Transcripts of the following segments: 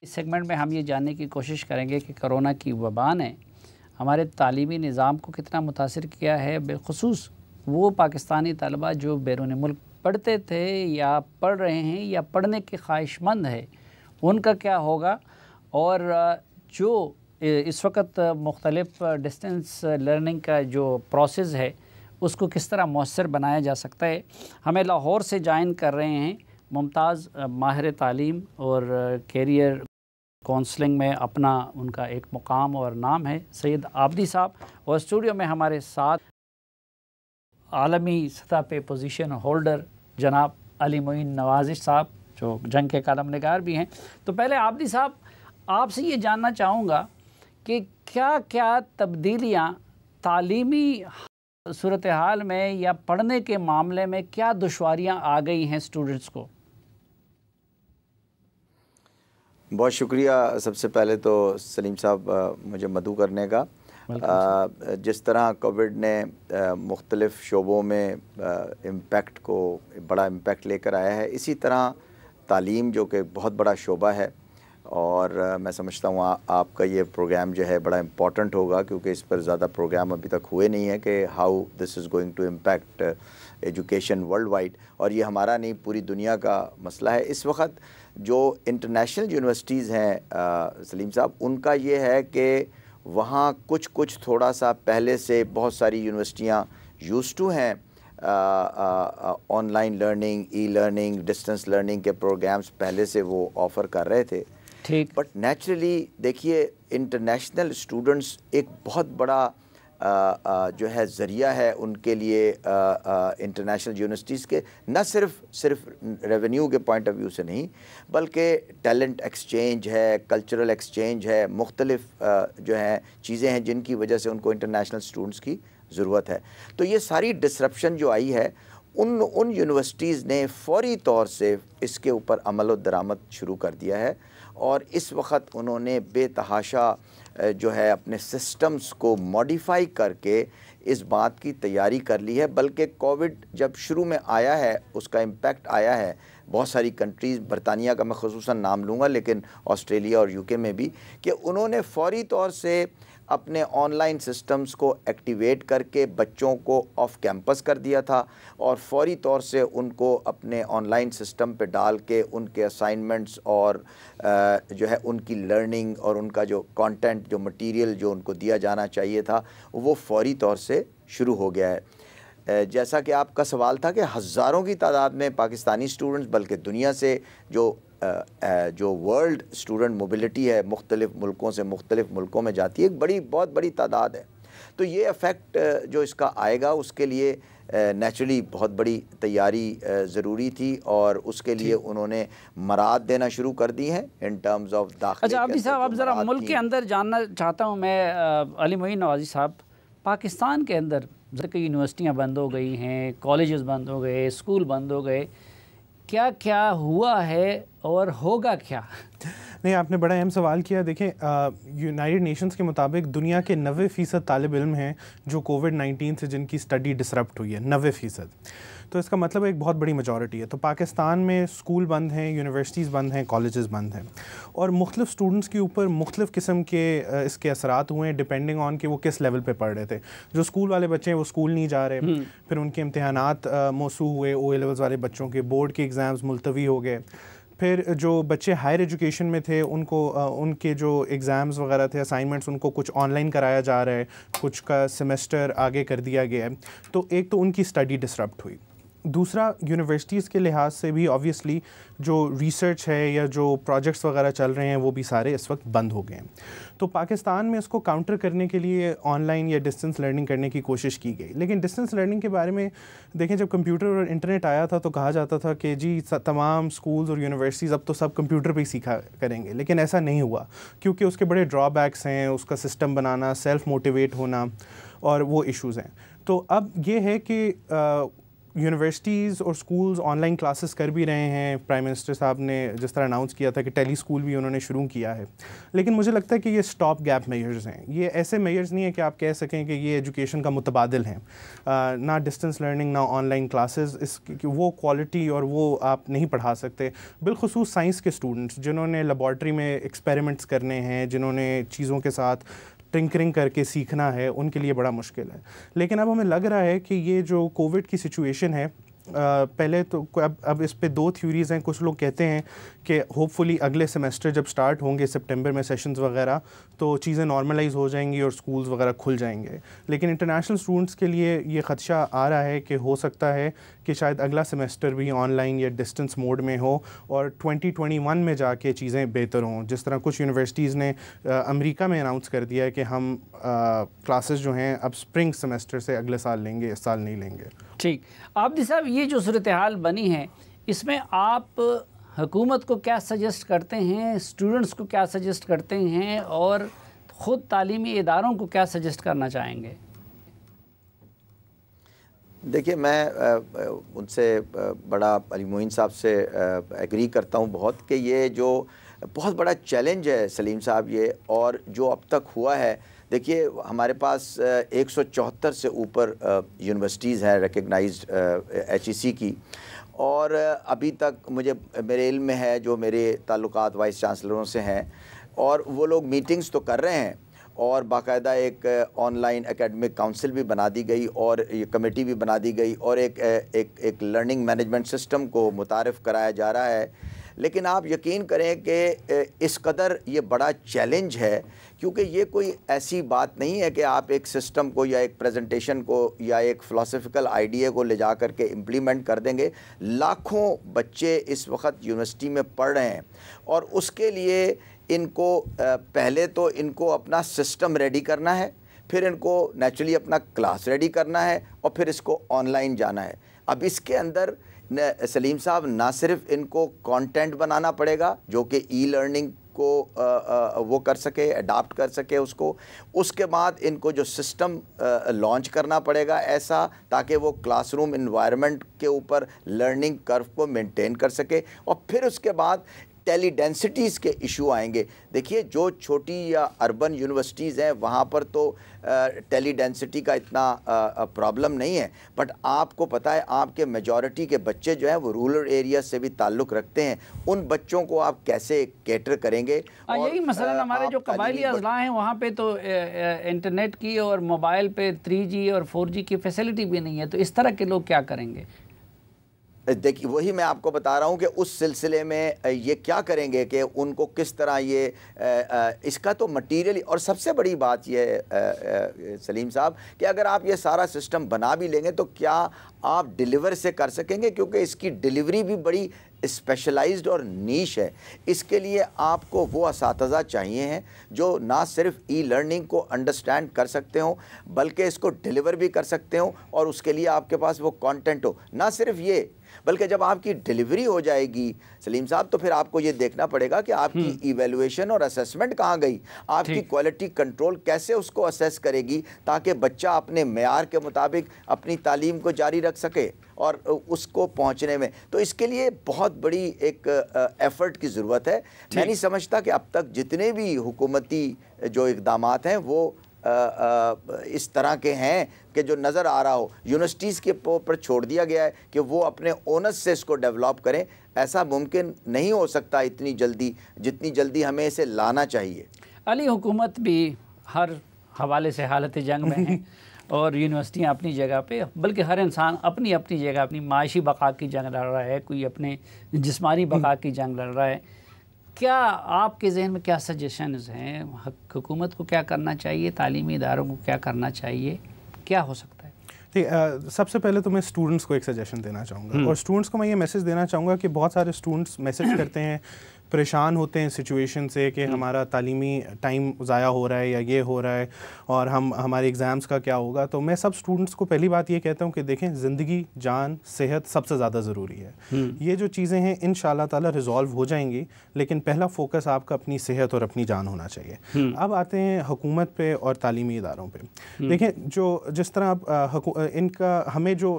اس segment میں ہم یہ جاننے کی کوشش کریں گے کہ کرونا کی وبا نے ہمارے تعلیمی نظام کو کتنا متاثر کیا ہے، بالخصوص وہ پاکستانی طلبہ جو بیرون ملک پڑھتے تھے یا پڑھ رہے ہیں یا پڑھنے کے خواہش مند ہے، ان کا کیا ہوگا، اور جو اس وقت مختلف ڈسٹنس لرننگ کا جو پروسیس ہے اس کو کس طرح مؤثر بنایا جا سکتا ہے۔ ہمیں لاہور سے جوائن کر رہے ہیں ممتاز ماہر تعلیم اور کیریئر کونسلنگ میں اپنا ان کا ایک مقام اور نام ہے، سید عابدی صاحب، اور اسٹوڈیو میں ہمارے ساتھ عالمی سطح پہ پوزیشن ہولڈر جناب علی معین نوازش صاحب جو جنگ کے کالم نگار بھی ہیں۔ تو پہلے عابدی صاحب آپ سے یہ جاننا چاہوں گا کہ کیا کیا تبدیلیاں تعلیمی صورتحال میں یا پڑھنے کے معاملے میں کیا دشواریاں آ گئی ہیں اسٹوڈنٹس کو؟ بہت شکریہ سب سے پہلے تو سلیم صاحب مجھے مدعو کرنے کا۔ جس طرح کووڈ نے مختلف شعبوں میں امپیکٹ کو بڑا امپیکٹ لے کر آیا ہے، اسی طرح تعلیم جو کہ بہت بڑا شعبہ ہے، اور میں سمجھتا ہوں آپ کا یہ پروگرام جو ہے بڑا امپورٹنٹ ہوگا، کیونکہ اس پر زیادہ پروگرام ابھی تک ہوئے نہیں ہیں کہ how this is going to impact education worldwide, اور یہ ہمارا نہیں پوری دنیا کا مسئلہ ہے۔ اس وقت جو انٹرنیشنل یونیورسٹیز ہیں سلیم صاحب، ان کا یہ ہے کہ وہاں کچھ تھوڑا سا پہلے سے بہت ساری یونیورسٹیاں یوز ٹو ہیں on line learning, e learning, distance learning کے پروگرامز پہلے سے وہ آفر کر رہے تھے، بٹ نیچرلی دیکھیے انٹرنیشنل اسٹوڈنٹس ایک بہت بڑا جو ہے ذریعہ ہے ان کے لیے انٹرنیشنل یونیورسٹیز کے، نہ صرف ریونیو کے پوائنٹ آف ویو سے نہیں، بلکہ ٹیلنٹ ایکسچینج ہے، کلچرل ایکسچینج ہے، مختلف جو ہیں چیزیں ہیں جن کی وجہ سے ان کو انٹرنیشنل اسٹوڈنٹس کی ضرورت ہے۔ تو یہ ساری ڈسرپشن جو آئی ہے ان یونیورسٹیز نے فوری طور سے اس کے اوپر عمل و درآمد شروع کر دیا ہے، اور اس وقت انہوں نے بے تحاشا جو ہے اپنے سسٹمز کو ماڈیفائی کر کے اس بات کی تیاری کر لی ہے، بلکہ کووڈ جب شروع میں آیا ہے اس کا امپیکٹ آیا ہے بہت ساری کنٹریز، برطانیہ کا میں خصوصاً نام لوں گا لیکن آسٹریلیا اور UK میں بھی، کہ انہوں نے فوری طور سے اپنے آن لائن سسٹمز کو ایکٹیویٹ کر کے بچوں کو آف کیمپس کر دیا تھا، اور فوری طور سے ان کو اپنے آن لائن سسٹم پہ ڈال کے ان کے اسائنمنٹس اور جو ہے ان کی لرننگ اور ان کا جو کانٹینٹ، جو مٹیریل جو ان کو دیا جانا چاہیے تھا وہ فوری طور سے شروع ہو گیا ہے۔ جیسا کہ آپ کا سوال تھا کہ ہزاروں کی تعداد میں پاکستانی اسٹوڈنٹس، بلکہ دنیا سے جو ورلڈ اسٹوڈنٹ موبلٹی ہے مختلف ملکوں سے مختلف ملکوں میں جاتی ہے، ایک بہت بڑی تعداد ہے۔ تو یہ افیکٹ جو اس کا آئے گا اس کے لیے نیچرلی بہت بڑی تیاری ضروری تھی، اور اس کے لیے انہوں نے مراعات دینا شروع کر دی ہیں ان ٹرمز آف داخلے۔ اچھا عابدی صاحب، اب ذرا ملک کے اندر جاننا چاہتا ہوں میں، علی معین نوازی صاحب، پاکستان کے اندر کئی یونیورسٹیاں بند ہو گئی ہیں، کالجز بند ہو گئے، اسکول بند ہو گئے، کیا کیا ہوا ہے اور ہوگا کیا؟ نہیں، آپ نے بڑا اہم سوال کیا۔ دیکھیں، یونائٹڈ نیشنز کے مطابق دنیا کے 90% طالب علم ہیں جو کووڈ-19 سے جن کی اسٹڈی ڈسرپٹ ہوئی ہے، 90%۔ تو اس کا مطلب ایک بہت بڑی میجورٹی ہے۔ تو پاکستان میں اسکول بند ہیں، یونیورسٹیز بند ہیں، کالجز بند ہیں، اور مختلف اسٹوڈنٹس کے اوپر مختلف قسم کے اس کے اثرات ہوئے ہیں ڈپینڈنگ آن کہ وہ کس لیول پہ پڑھ رہے تھے۔ جو اسکول والے بچے ہیں وہ اسکول نہیں جا رہے، پھر ان کے امتحانات موسوع ہوئے، او اے لیولز والے بچوں کے بورڈ کے ایگزامز ملتوی ہو گئے۔ پھر جو بچے ہائر ایجوکیشن میں تھے ان کو ان کے جو ایگزامز وغیرہ تھے، اسائنمنٹس، ان کو کچھ آن لائن کرایا جا رہا ہے، کچھ کا سیمسٹر آگے کر دیا گیا ہے۔ تو ایک تو ان کی اسٹڈی ڈسرپٹ ہوئی۔ دوسرا، یونیورسٹیز کے لحاظ سے بھی آبویسلی جو ریسرچ ہے یا جو پروجیکٹس وغیرہ چل رہے ہیں وہ بھی سارے اس وقت بند ہو گئے ہیں۔ تو پاکستان میں اس کو کاؤنٹر کرنے کے لیے آن لائن یا ڈسٹنس لرننگ کرنے کی کوشش کی گئی، لیکن ڈسٹنس لرننگ کے بارے میں دیکھیں، جب کمپیوٹر اور انٹرنیٹ آیا تھا تو کہا جاتا تھا کہ جی تمام اسکولز اور یونیورسٹیز اب تو سب کمپیوٹر پہ ہی سیکھا کریں گے، لیکن ایسا نہیں ہوا، کیونکہ اس کے بڑے ڈرا بیکس ہیں، اس کا سسٹم بنانا، سیلف موٹیویٹ ہونا، اور وہ ایشوز ہیں۔ تو اب یہ ہے کہ یونیورسٹیز اور اسکولز آن لائن کلاسز کر بھی رہے ہیں. پرائم منسٹر صاحب نے جس طرح اناؤنس کیا تھا کہ ٹیلی اسکول بھی انہوں نے شروع کیا ہے, لیکن مجھے لگتا ہے کہ یہ اسٹاپ گیپ میجرز ہیں. یہ ایسے میجرز نہیں ہیں کہ آپ کہہ سکیں کہ یہ ایجوکیشن کا متبادل ہیں. نہ ڈسٹینس لرننگ نہ آن لائن کلاسز, اس وہ کوالٹی اور وہ آپ نہیں پڑھا سکتے. بالخصوص سائنس کے اسٹوڈنٹس جنہوں نے لیبارٹری میں ایکسپیریمنٹس کرنے ہیں, جنہوں نے چیزوں کے ساتھ ٹنکرنگ کر کے سیکھنا ہے, ان کے لیے بڑا مشکل ہے. لیکن اب ہمیں لگ رہا ہے کہ یہ جو کووڈ کی سچویشن ہے, پہلے تو اب اس پہ دو تھیوریز ہیں. کچھ لوگ کہتے ہیں کہ ہوپ فلی اگلے سیمسٹر جب سٹارٹ ہوں گے سپٹمبر میں سیشنز وغیرہ, تو چیزیں نارملائز ہو جائیں گی اور سکولز وغیرہ کھل جائیں گے. لیکن انٹرنیشنل اسٹوڈنٹس کے لیے یہ خدشہ آ رہا ہے کہ ہو سکتا ہے کہ شاید اگلا سیمسٹر بھی آن لائن یا ڈسٹنس موڈ میں ہو اور 2021 میں جا کے چیزیں بہتر ہوں. جس طرح کچھ یونیورسٹیز نے امریکہ میں اناؤنس کر دیا ہے کہ ہم کلاسز جو ہیں اب اسپرنگ سیمسٹر سے اگلے سال لیں گے, اس سال نہیں لیں گے. ٹھیک. عابدی صاحب, یہ جو صورتحال بنی ہے اس میں آپ حکومت کو کیا سجیسٹ کرتے ہیں, اسٹوڈنٹس کو کیا سجیسٹ کرتے ہیں, اور خود تعلیمی اداروں کو کیا سجیسٹ کرنا چاہیں گے؟ دیکھیے, میں ان سے بڑا علی معین صاحب سے ایگری کرتا ہوں بہت, کہ یہ جو بہت بڑا چیلنج ہے سلیم صاحب یہ, اور جو اب تک ہوا ہے. دیکھیے, ہمارے پاس 174 سے اوپر یونیورسٹیز ہیں ریکگنائزڈ HEC کی, اور ابھی تک میرے علم میں ہے, جو میرے تعلقات وائس چانسلروں سے ہیں, اور وہ لوگ میٹنگز تو کر رہے ہیں, اور باقاعدہ ایک آن لائن اکیڈمک کونسل بھی بنا دی گئی, اور یہ کمیٹی بھی بنا دی گئی, اور ایک لرننگ مینجمنٹ سسٹم کو متعارف کرایا جا رہا ہے. لیکن آپ یقین کریں کہ اس قدر یہ بڑا چیلنج ہے, کیونکہ یہ کوئی ایسی بات نہیں ہے کہ آپ ایک سسٹم کو یا ایک پریزنٹیشن کو یا ایک فلسفیکل آئیڈیا کو لے جا کر کے امپلیمنٹ کر دیں گے. لاکھوں بچے اس وقت یونیورسٹی میں پڑھ رہے ہیں, اور اس کے لیے ان کو پہلے تو ان کو اپنا سسٹم ریڈی کرنا ہے, پھر ان کو نیچرلی اپنا کلاس ریڈی کرنا ہے, اور پھر اس کو آن لائن جانا ہے. اب اس کے اندر سلیم صاحب نہ صرف ان کو کانٹینٹ بنانا پڑے گا جو کہ ای لرننگ کو وہ کر سکے, اڈاپٹ کر سکے اس کو, اس کے بعد ان کو جو سسٹم لانچ کرنا پڑے گا ایسا تاکہ وہ کلاس روم انوائرمنٹ کے اوپر لرننگ کرو کو مینٹین کر سکے, اور پھر اس کے بعد ٹیلی ڈینسٹیز کے ایشو آئیں گے. دیکھیے, جو چھوٹی یا اربن یونیورسٹیز ہیں وہاں پر تو ٹیلی ڈینسٹی کا اتنا پرابلم نہیں ہے, بٹ آپ کو پتہ ہے آپ کے میجورٹی کے بچے جو ہیں وہ رورل ایریا سے بھی تعلق رکھتے ہیں. ان بچوں کو آپ کیسے کیٹر کریں گے؟ یہی مثلا ہمارے جو قبائلی اضلاع ہیں وہاں پہ تو انٹرنیٹ کی اور موبائل پہ 3G اور 4G کی فیسلٹی بھی نہیں ہے, تو اس طرح کے لوگ کیا کریں گے؟ دیکھیے, وہی میں آپ کو بتا رہا ہوں کہ اس سلسلے میں یہ کیا کریں گے کہ ان کو کس طرح یہ اس کا تو مٹیریل, اور سب سے بڑی بات یہ ہے سلیم صاحب کہ اگر آپ یہ سارا سسٹم بنا بھی لیں گے تو کیا آپ ڈیلیور سے کر سکیں گے, کیونکہ اس کی ڈیلیوری بھی بڑی اسپیشلائزڈ اور نیش ہے. اس کے لیے آپ کو وہ اساتذہ چاہیے ہیں جو نہ صرف ای لرننگ کو انڈرسٹینڈ کر سکتے ہوں بلکہ اس کو ڈیلیور بھی کر سکتے ہوں, اور اس کے لیے آپ کے پاس وہ کانٹینٹ ہو. نہ صرف یہ, بلکہ جب آپ کی ڈیلیوری ہو جائے گی سلیم صاحب تو پھر آپ کو یہ دیکھنا پڑے گا کہ آپ کی ایویلویشن اور اسیسمنٹ کہاں گئی, آپ کی کوالٹی کنٹرول کیسے اس کو اسیس کرے گی تاکہ بچہ اپنے معیار کے مطابق اپنی تعلیم کو جاری رکھ سکے اور اس کو پہنچنے میں. تو اس کے لیے بہت بڑی ایک ایفرٹ کی ضرورت ہے. میں نہیں سمجھتا کہ اب تک جتنے بھی حکومتی جو اقدامات ہیں وہ اس طرح کے ہیں کہ جو نظر آ رہا ہو. یونیورسٹیز کے اوپر چھوڑ دیا گیا ہے کہ وہ اپنے اونرز سے اس کو ڈیولپ کریں. ایسا ممکن نہیں ہو سکتا اتنی جلدی, جتنی جلدی ہمیں اسے لانا چاہیے. علی, حکومت بھی ہر حوالے سے حالت جنگ میں ہے اور یونیورسٹیاں اپنی جگہ پہ, بلکہ ہر انسان اپنی اپنی جگہ اپنی معاشی بقا کی جنگ لڑ رہا ہے, کوئی اپنے جسمانی بقا کی جنگ لڑ رہا ہے. کیا آپ کے ذہن میں کیا سجیشنز ہیں؟ حکومت کو کیا کرنا چاہیے, تعلیمی اداروں کو کیا کرنا چاہیے, کیا ہو سکتا ہے؟ سب سے پہلے تو میں اسٹوڈنٹس کو ایک سجیشن دینا چاہوں گا, اور اسٹوڈنٹس کو میں یہ میسج دینا چاہوں گا کہ بہت سارے اسٹوڈنٹس میسج کرتے ہیں, پریشان ہوتے ہیں سچویشن سے کہ ہمارا تعلیمی ٹائم ضائع ہو رہا ہے یا یہ ہو رہا ہے اور ہمارے ایگزامس کا کیا ہوگا. تو میں سب اسٹوڈنٹس کو پہلی بات یہ کہتا ہوں کہ دیکھیں, زندگی, جان, صحت سب سے زیادہ ضروری ہے. یہ جو چیزیں ہیں انشاءاللہ تعالی ریزالو ہو جائیں گی, لیکن پہلا فوکس آپ کا اپنی صحت اور اپنی جان ہونا چاہیے. اب آتے ہیں حکومت پہ اور تعلیمی اداروں پہ. دیکھیں, جو جس طرح ان کا ہمیں جو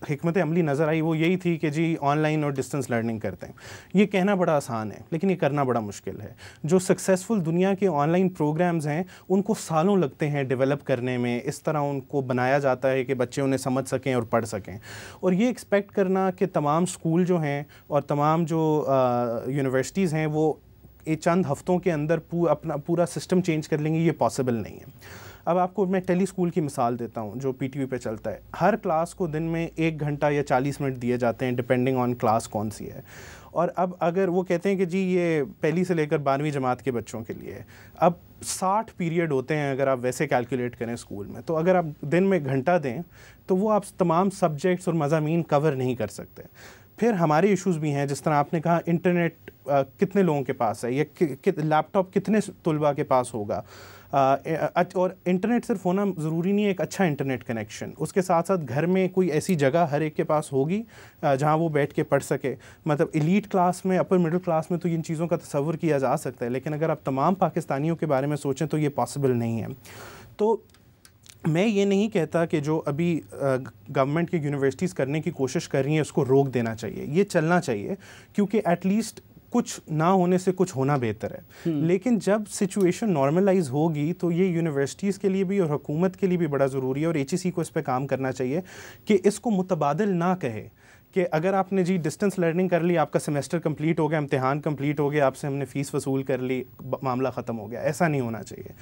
حکمت عملی نظر آئی وہ یہی تھی کہ جی آن لائن اور ڈسٹنس لرننگ کرتے ہیں. یہ کہنا بڑا آسان ہے لیکن یہ کرنا بڑا مشکل ہے. جو سکسیزفل دنیا کے آن لائن پروگرامز ہیں ان کو سالوں لگتے ہیں ڈیولپ کرنے میں, اس طرح ان کو بنایا جاتا ہے کہ بچے انہیں سمجھ سکیں اور پڑھ سکیں. اور یہ ایکسپیکٹ کرنا کہ تمام اسکول جو ہیں اور تمام جو یونیورسٹیز ہیں وہ چند ہفتوں کے اندر اپنا پورا سسٹم چینج کر لیں گے, یہ پاسبل نہیں ہے. اب آپ کو میں ٹیلی اسکول کی مثال دیتا ہوں جو پی ٹی وی پہ چلتا ہے. ہر کلاس کو دن میں 1 گھنٹہ یا 40 منٹ دیے جاتے ہیں ڈپینڈنگ آن کلاس کون سی ہے. اور اب اگر وہ کہتے ہیں کہ جی یہ پہلی سے لے کر 12ویں جماعت کے بچوں کے لیے, اب 60 پیریڈ ہوتے ہیں اگر آپ ویسے کیلکولیٹ کریں اسکول میں, تو اگر آپ دن میں گھنٹہ دیں تو وہ آپ تمام سبجیکٹس اور مضامین کور نہیں کر سکتے. پھر ہمارے ایشوز بھی ہیں, جس طرح آپ نے کہا انٹرنیٹ کتنے لوگوں کے پاس ہے, یا لیپ ٹاپ کتنے طلباء کے پاس ہوگا. اور انٹرنیٹ صرف ہونا ضروری نہیں ہے ایک اچھا انٹرنیٹ کنیکشن, اس کے ساتھ ساتھ گھر میں کوئی ایسی جگہ ہر ایک کے پاس ہوگی جہاں وہ بیٹھ کے پڑھ سکے. مطلب ایلیٹ کلاس میں, اپر مڈل کلاس میں تو ان چیزوں کا تصور کیا جا سکتا ہے, لیکن اگر آپ تمام پاکستانیوں کے بارے میں سوچیں تو یہ پاسبل نہیں ہے. تو میں یہ نہیں کہتا کہ جو ابھی گورنمنٹ کی یونیورسٹیز کرنے کی کوشش کر رہی ہیں اس کو روک دینا چاہیے, یہ چلنا چاہیے, کیونکہ ایٹ لیسٹ کچھ نہ ہونے سے کچھ ہونا بہتر ہے. لیکن جب سچویشن نارملائز ہوگی تو یہ یونیورسٹیز کے لیے بھی اور حکومت کے لیے بھی بڑا ضروری ہے, اور ایچ ای سی کو اس پہ کام کرنا چاہیے کہ اس کو متبادل نہ کہے کہ اگر آپ نے جی ڈسٹنس لرننگ کر لی, آپ کا سیمسٹر کمپلیٹ ہو گیا, امتحان کمپلیٹ ہو گیا, آپ سے ہم نے فیس وصول کر لی, معاملہ ختم ہو گیا. ایسا نہیں ہونا چاہیے.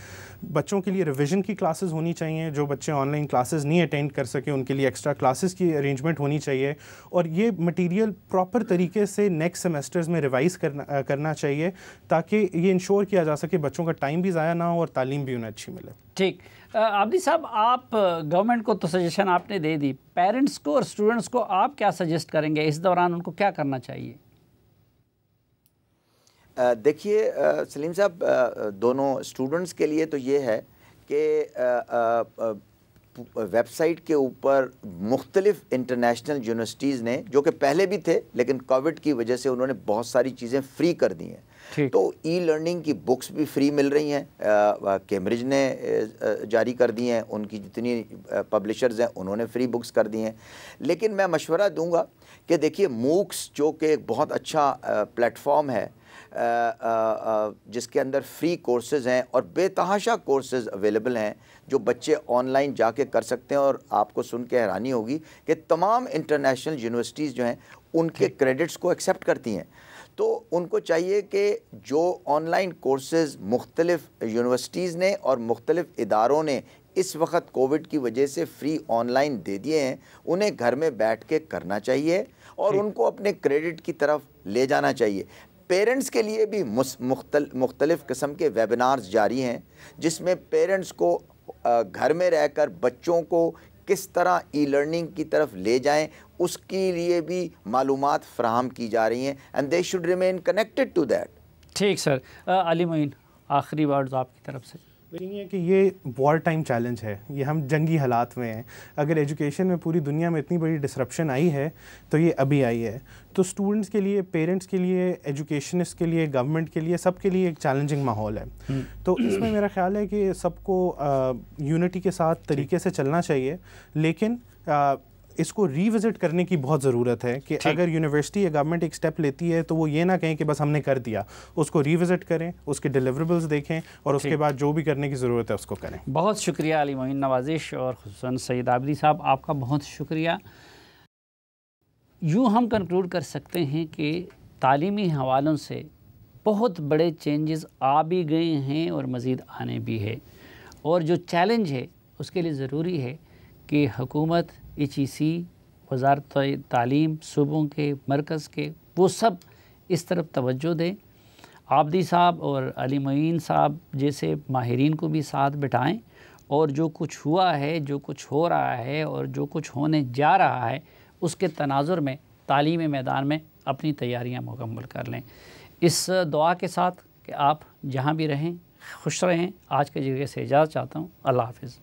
بچوں کے لیے ریویژن کی کلاسز ہونی چاہیے. جو بچے آن لائن کلاسز نہیں اٹینڈ کر سکے ان کے لیے ایکسٹرا کلاسز کی ارینجمنٹ ہونی چاہیے, اور یہ مٹیریل پراپر طریقے سے نیکسٹ سیمسٹرز میں ریوائز کرنا چاہیے تاکہ یہ انشور کیا جا سکے بچوں کا ٹائم بھی ضائع نہ ہو اور تعلیم بھی انہیں اچھی ملے. ٹھیک. عابدی صاحب, آپ گورنمنٹ کو تو سجیشن آپ نے دے دی, پیرنٹس کو اور اسٹوڈنٹس کو آپ کیا سجیسٹ کریں گے اس دوران, ان کو کیا کرنا چاہیے؟ دیکھیے سلیم صاحب, دونوں اسٹوڈنٹس کے لیے تو یہ ہے کہ ویب سائٹ کے اوپر مختلف انٹرنیشنل یونیورسٹیز نے, جو کہ پہلے بھی تھے لیکن کووڈ کی وجہ سے انہوں نے بہت ساری چیزیں فری کر دی ہیں, تو ای لرننگ کی بکس بھی فری مل رہی ہیں. کیمبرج نے جاری کر دی ہیں, ان کی جتنی پبلشرز ہیں انہوں نے فری بکس کر دی ہیں. لیکن میں مشورہ دوں گا کہ دیکھیے موکس جو کہ ایک بہت اچھا پلیٹ فارم ہے جس کے اندر فری کورسز ہیں اور بے تحاشا کورسز اویلیبل ہیں جو بچے آن لائن جا کے کر سکتے ہیں. اور آپ کو سن کے حیرانی ہوگی کہ تمام انٹرنیشنل یونیورسٹیز جو ہیں ان کے کریڈٹس کو ایکسیپٹ کرتی ہیں. تو ان کو چاہیے کہ جو آن لائن کورسز مختلف یونیورسٹیز نے اور مختلف اداروں نے اس وقت کووڈ کی وجہ سے فری آن لائن دے دیے ہیں, انہیں گھر میں بیٹھ کے کرنا چاہیے اور ان کو اپنے کریڈٹ کی طرف لے جانا چاہیے. پیرنٹس کے لیے بھی مختلف قسم کے ویبینارز جاری ہیں جس میں پیرنٹس کو گھر میں رہ کر بچوں کو کس طرح ای لرننگ کی طرف لے جائیں اس کے لیے بھی معلومات فراہم کی جا رہی ہیں, and they should remain connected to that. ٹھیک سر. علی معین, آخری ورڈز آپ کی طرف سے. یہ کہ یہ وار ٹائم چیلنج ہے, یہ ہم جنگی حالات میں ہیں. اگر ایجوکیشن میں پوری دنیا میں اتنی بڑی ڈسرپشن آئی ہے تو یہ ابھی آئی ہے. تو اسٹوڈنٹس کے لیے, پیرنٹس کے لیے, ایجوکیشنسٹ کے لیے, گورنمنٹ کے لیے, سب کے لیے ایک چیلنجنگ ماحول ہے. تو اس میں میرا خیال ہے کہ سب کو یونٹی کے ساتھ طریقے سے چلنا چاہیے, لیکن اس کو ریوزٹ کرنے کی بہت ضرورت ہے کہ اگر یونیورسٹی یا گورنمنٹ ایک سٹیپ لیتی ہے تو وہ یہ نہ کہیں کہ بس ہم نے کر دیا, اس کو ریوزٹ کریں, اس کے ڈیلیوریبلز دیکھیں اور اس کے بعد جو بھی کرنے کی ضرورت ہے اس کو کریں. بہت شکریہ علی معین نوازش اور خصوصاً سید عابدی صاحب, آپ کا بہت شکریہ. یوں ہم کنکلوڈ کر سکتے ہیں کہ تعلیمی حوالوں سے بہت بڑے چینجز آ بھی گئے ہیں اور مزید آنے بھی ہے, اور جو چیلنج ہے اس کے لیے ضروری ہے کہ حکومت, ایچ ای سی, وزارت تعلیم, صوبوں کے, مرکز کے, وہ سب اس طرف توجہ دیں. عابدی صاحب اور علی معین صاحب جیسے ماہرین کو بھی ساتھ بٹھائیں, اور جو کچھ ہوا ہے, جو کچھ ہو رہا ہے اور جو کچھ ہونے جا رہا ہے اس کے تناظر میں تعلیمی میدان میں اپنی تیاریاں مکمل کر لیں. اس دعا کے ساتھ کہ آپ جہاں بھی رہیں خوش رہیں, آج کے جگہ سے اجازت چاہتا ہوں. اللہ حافظ.